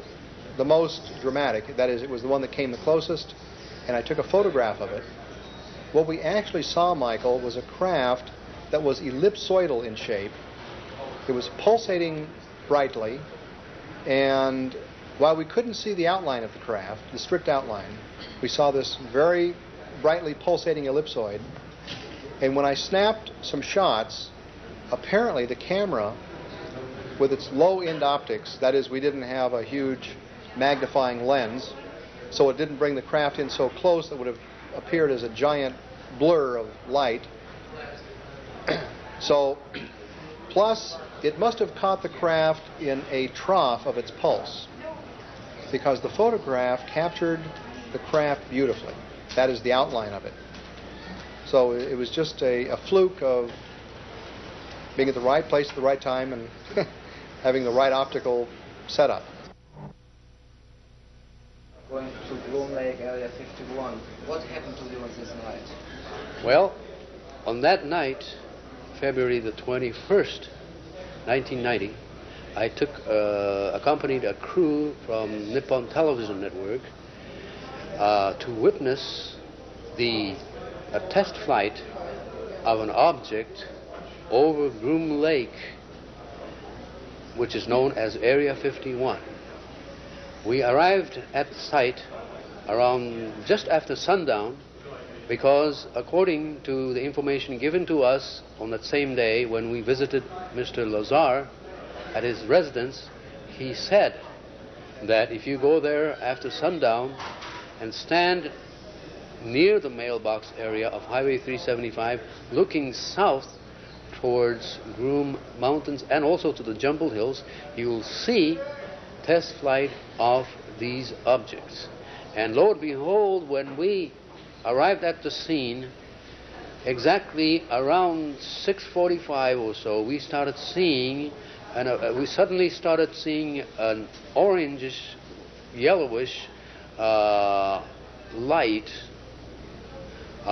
the most dramatic. That is, it was the one that came the closest, and I took a photograph of it. What we actually saw, Michael, was a craft that was ellipsoidal in shape. It was pulsating brightly, and while we couldn't see the outline of the craft, the strict outline, we saw this very brightly pulsating ellipsoid. And when I snapped some shots, apparently the camera, with its low-end optics, that is, we didn't have a huge magnifying lens, so it didn't bring the craft in so close that it would have appeared as a giant blur of light. So, plus, it must have caught the craft in a trough of its pulse, because the photograph captured the craft beautifully. That is the outline of it. So it was just a fluke of being at the right place at the right time and having the right optical setup. Going to Groom Lake, Area 51. What happened to you on this night? Well, on that night, February the 21st, 1990, I accompanied a crew from Nippon Television Network to witness a test flight of an object over Groom Lake, which is known as Area 51. We arrived at the site around just after sundown because, according to the information given to us on that same day when we visited Mr. Lazar at his residence, he said that if you go there after sundown and stand near the mailbox area of Highway 375 looking south towards Groom Mountains and also to the Jumble Hills, you will see test flight of these objects. And lo and behold, when we arrived at the scene, exactly around 6:45 or so, we started seeing, we suddenly started seeing an orangish, yellowish light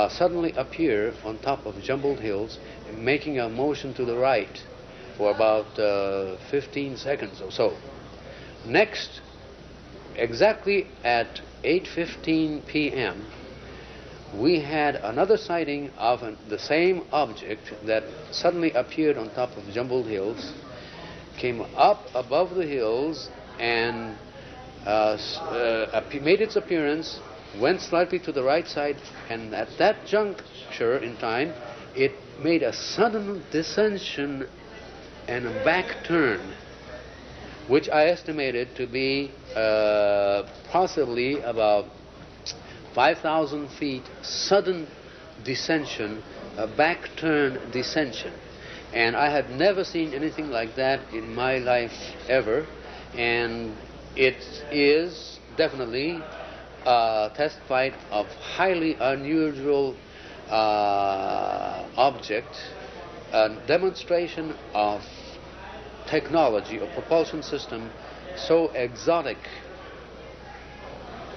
suddenly appear on top of Jumbled Hills, making a motion to the right for about 15 seconds or so. Next, exactly at 8:15 p.m., we had another sighting of the same object that suddenly appeared on top of Jumbled Hills, came up above the hills, and made its appearance, went slightly to the right side, and at that juncture in time, it made a sudden descension and a back turn, which I estimated to be possibly about 5,000 feet sudden descension, a back turn descension. And I had never seen anything like that in my life ever, and it is definitely a test flight of highly unusual object, a demonstration of technology, a propulsion system so exotic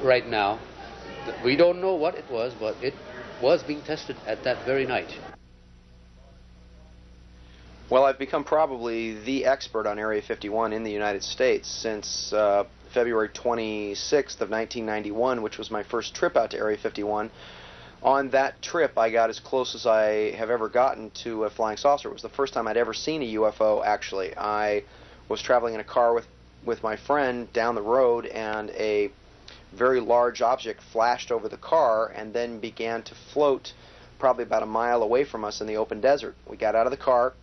right now that we don't know what it was, but it was being tested at that very night. Well, I've become probably the expert on Area 51 in the United States since February 26th of 1991, which was my first trip out to Area 51. On that trip, I got as close as I have ever gotten to a flying saucer. It was the first time I'd ever seen a UFO, actually. I was traveling in a car with my friend down the road, and a very large object flashed over the car and then began to float probably about a mile away from us in the open desert. We got out of the car,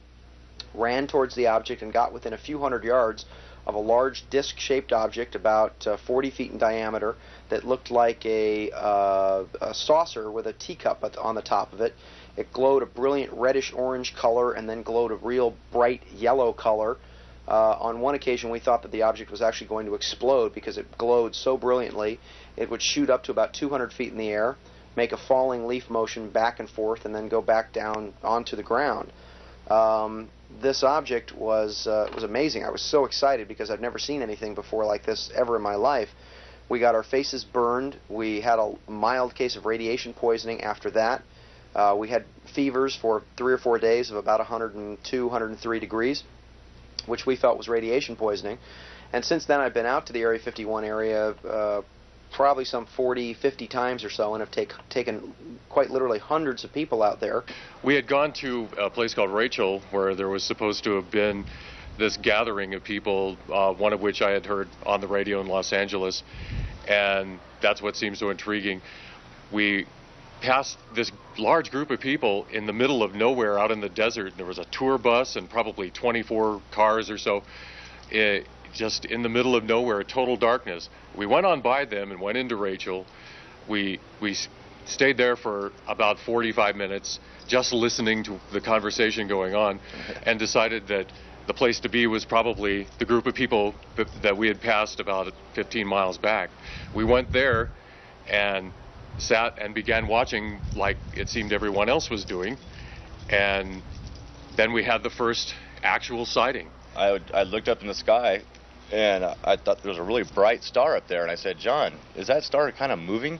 ran towards the object, and got within a few hundred yards of a large disc-shaped object about 40 feet in diameter that looked like a saucer with a teacup on the top of it. It glowed a brilliant reddish-orange color and then glowed a real bright yellow color. On one occasion, we thought that the object was actually going to explode because it glowed so brilliantly. It would shoot up to about 200 feet in the air, make a falling leaf motion back and forth, and then go back down onto the ground. This object was amazing. I was so excited because I'd never seen anything before like this ever in my life. We got our faces burned. We had a mild case of radiation poisoning after that. We had fevers for 3 or 4 days of about 102, 103 degrees, which we felt was radiation poisoning. And since then, I've been out to the Area 51 area probably some 40, 50 times or so, and have taken quite literally hundreds of people out there. We had gone to a place called Rachel, where there was supposed to have been this gathering of people, one of which I had heard on the radio in Los Angeles, and that's what seems so intriguing. We passed this large group of people in the middle of nowhere out in the desert. There was a tour bus and probably 24 cars or so, just in the middle of nowhere, total darkness. We went on by them and went into Rachel. We stayed there for about 45 minutes just listening to the conversation going on, and decided that the place to be was probably the group of people that we had passed about 15 miles back. We went there and sat and began watching like it seemed everyone else was doing, and then we had the first actual sighting. I looked up in the sky, and I thought there was a really bright star up there, and I said, "John, is that star kind of moving?"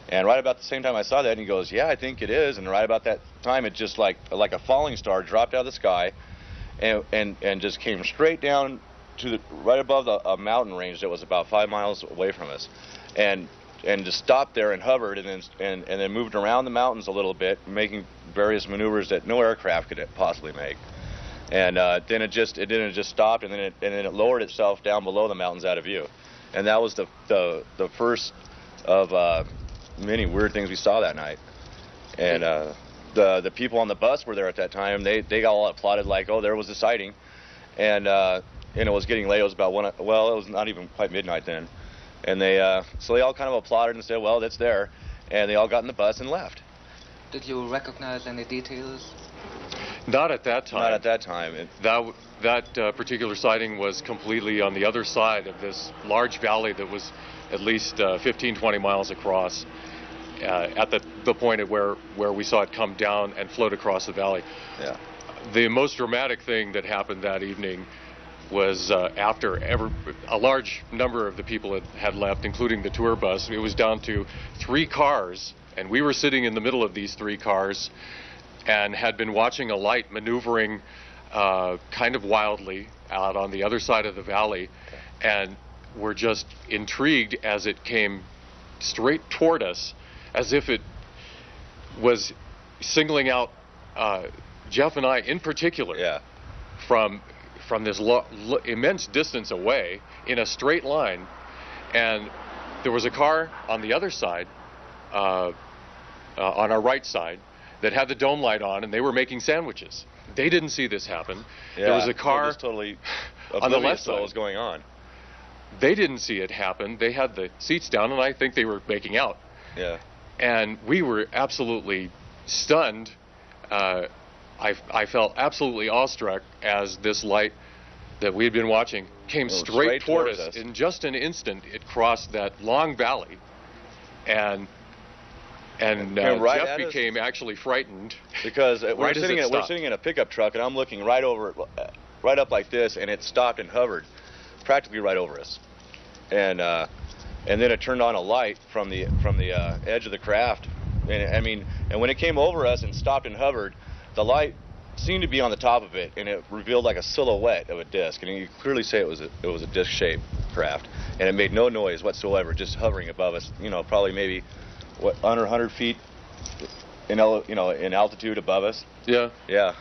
And right about the same time I saw that, and he goes, "Yeah, I think it is." And right about that time, it just like a falling star dropped out of the sky, and just came straight down to right above a mountain range that was about 5 miles away from us, and just stopped there and hovered, and then moved around the mountains a little bit, making various maneuvers that no aircraft could possibly make. And then it just stopped, and then it lowered itself down below the mountains out of view. And that was the first of many weird things we saw that night. And the people on the bus were there at that time. They all applauded like, "Oh, there was a sighting," and it was getting late. It was about it was not even quite midnight then. And so they all kind of applauded and said, "Well, that's there," and they all got in the bus and left. Did you recognize any details? Not at that time. Not at that time. That particular sighting was completely on the other side of this large valley that was at least 15, 20 miles across, at the point at where we saw it come down and float across the valley. Yeah. The most dramatic thing that happened that evening was after a large number of the people had left, including the tour bus. It was down to 3 cars, and we were sitting in the middle of these 3 cars and had been watching a light maneuvering kind of wildly out on the other side of the valley, and were just intrigued as it came straight toward us, as if it was singling out Jeff and I in particular, from this immense distance away in a straight line. And there was a car on the other side, on our right side, that had the dome light on, and they were making sandwiches. They didn't see this happen. Yeah, there was a car totally on the left side. What was going on? They didn't see it happen. They had the seats down, and I think they were making out. Yeah. And we were absolutely stunned. I felt absolutely awestruck as this light that we had been watching came straight toward us. In just an instant, it crossed that long valley, and Jeff became actually frightened because we're sitting in a pickup truck, and I'm looking right up like this, and it stopped and hovered practically right over us, and then it turned on a light from the edge of the craft, and when it came over us and stopped and hovered, the light seemed to be on the top of it, and it revealed like a silhouette of a disc, and you could clearly say it was a disc-shaped craft, and it made no noise whatsoever, just hovering above us, probably maybe under 100 feet in altitude above us. Yeah. Yeah.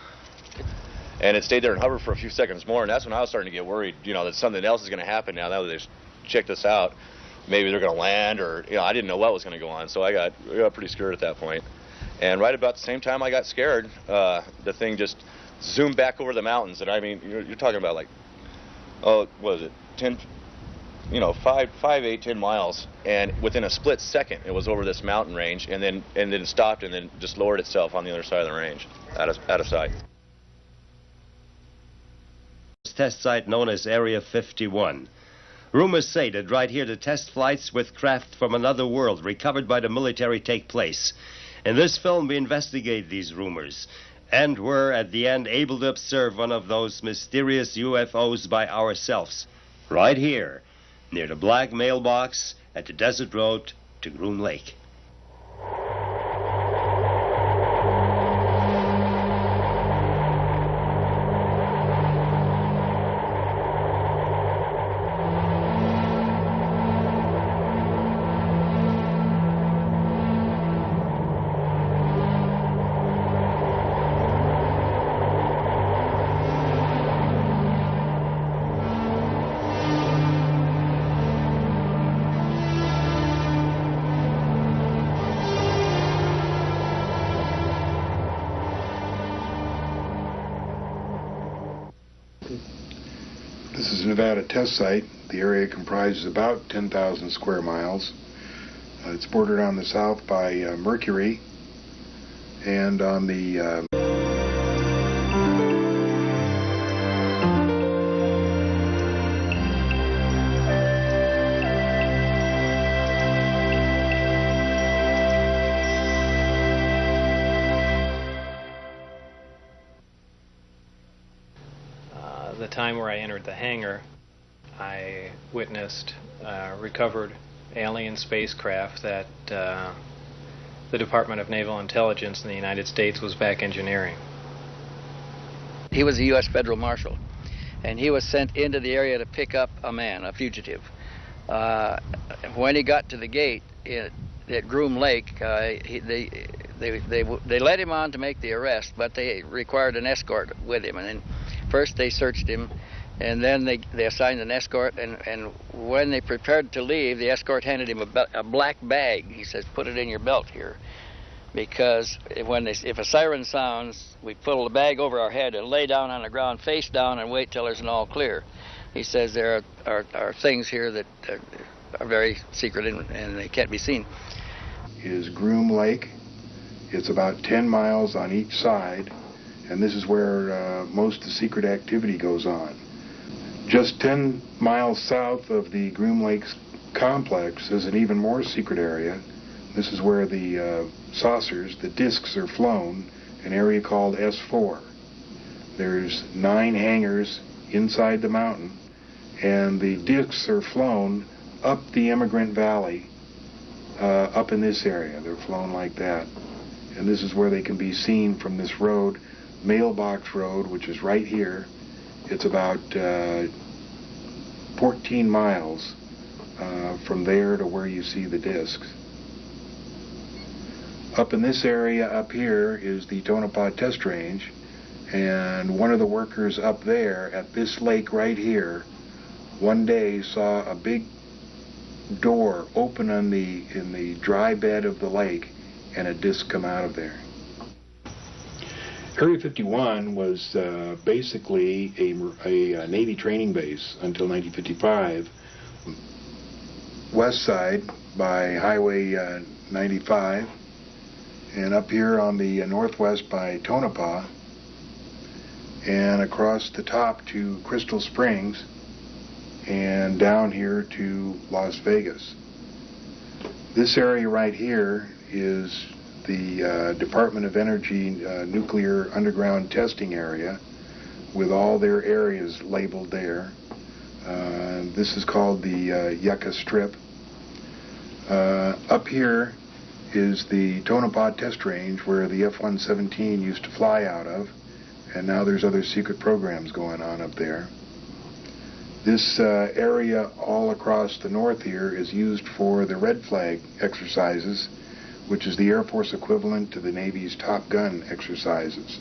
And it stayed there and hovered for a few seconds more, and that's when I was starting to get worried, that something else is going to happen now that they've checked us out. Maybe they're going to land, or I didn't know what was going to go on, so I got pretty scared at that point. And right about the same time I got scared, the thing just zoomed back over the mountains, and you're talking about like, what was it, 10, 5, 8, 10 miles, and within a split second it was over this mountain range, and then it stopped, and then just lowered itself on the other side of the range, out of sight. Test site known as Area 51. Rumors say that right here the test flights with craft from another world recovered by the military take place. In this film we investigate these rumors, and were at the end able to observe one of those mysterious UFOs by ourselves, right here, near the black mailbox at the desert road to Groom Lake. This is a Nevada test site. The area comprises about 10,000 square miles. It's bordered on the south by Mercury, and on the the time where I entered the hangar, I witnessed recovered alien spacecraft that the Department of Naval Intelligence in the United States was back engineering. He was a U.S. federal marshal, and he was sent into the area to pick up a man, a fugitive. When he got to the gate at Groom Lake, they let him on to make the arrest, but they required an escort with him. And then first they searched him, and then they assigned an escort, and when they prepared to leave, the escort handed him a black bag. He says, "Put it in your belt here," because if a siren sounds, we pull the bag over our head and lay down on the ground face down and wait till there's an all clear. He says there are things here that are very secret and they can't be seen. Is Groom Lake. It's about 10 miles on each side, and this is where most of the secret activity goes on. Just 10 miles south of the Groom Lake complex is an even more secret area. This is where the saucers, the discs, are flown, an area called S4. There's 9 hangars inside the mountain, and the discs are flown up the Immigrant Valley, up in this area. They're flown like that. And this is where they can be seen from this road, Mailbox Road, which is right here. It's about 14 miles from there to where you see the discs. Up in this area up here is the Tonopah Test Range, and one of the workers up there at this lake right here one day saw a big door open in the dry bed of the lake and a disc come out of there. Area 51 was basically a Navy training base until 1955. West side by Highway 95, and up here on the northwest by Tonopah, and across the top to Crystal Springs, and down here to Las Vegas. This area right here is the Department of Energy nuclear underground testing area with all their areas labeled there. This is called the Yucca Strip. Up here is the Tonopah Test Range where the F-117 used to fly out of, and now there's other secret programs going on up there. This area all across the north here is used for the Red Flag exercises, which is the Air Force equivalent to the Navy's Top Gun exercises.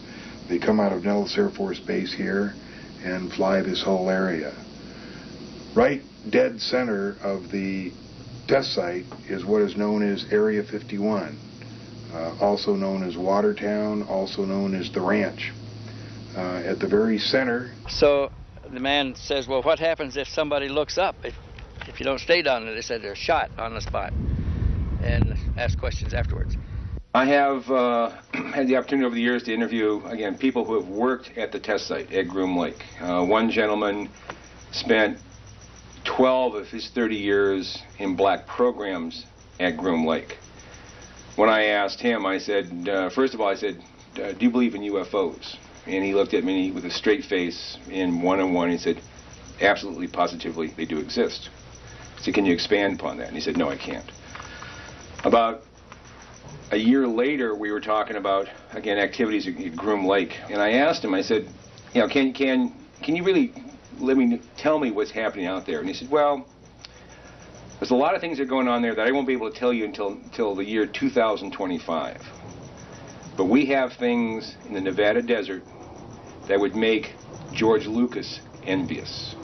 They come out of Nellis Air Force Base here and fly this whole area. Right dead center of the test site is what is known as Area 51, also known as Watertown, also known as the Ranch. At the very center. So the man says, well, what happens if somebody looks up? If you don't stay down there, they said they're shot on the spot, and ask questions afterwards. I have had the opportunity over the years to interview, again, people who have worked at the test site at Groom Lake. One gentleman spent 12 of his 30 years in black programs at Groom Lake. When I asked him, I said, first of all, I said, do you believe in UFOs? And he looked at me with a straight face in one-on-one and said, absolutely, positively, they do exist. I said, can you expand upon that? And he said, no, I can't. About a year later, we were talking about, again, activities at Groom Lake. And I asked him, I said, you know, can you really tell me what's happening out there? And he said, well, there's a lot of things that are going on there that I won't be able to tell you until the year 2025. But we have things in the Nevada desert that would make George Lucas envious.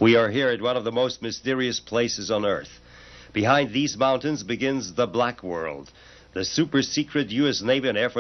We are here at one of the most mysterious places on Earth. Behind these mountains begins the Black World, the super-secret U.S. Navy and Air Force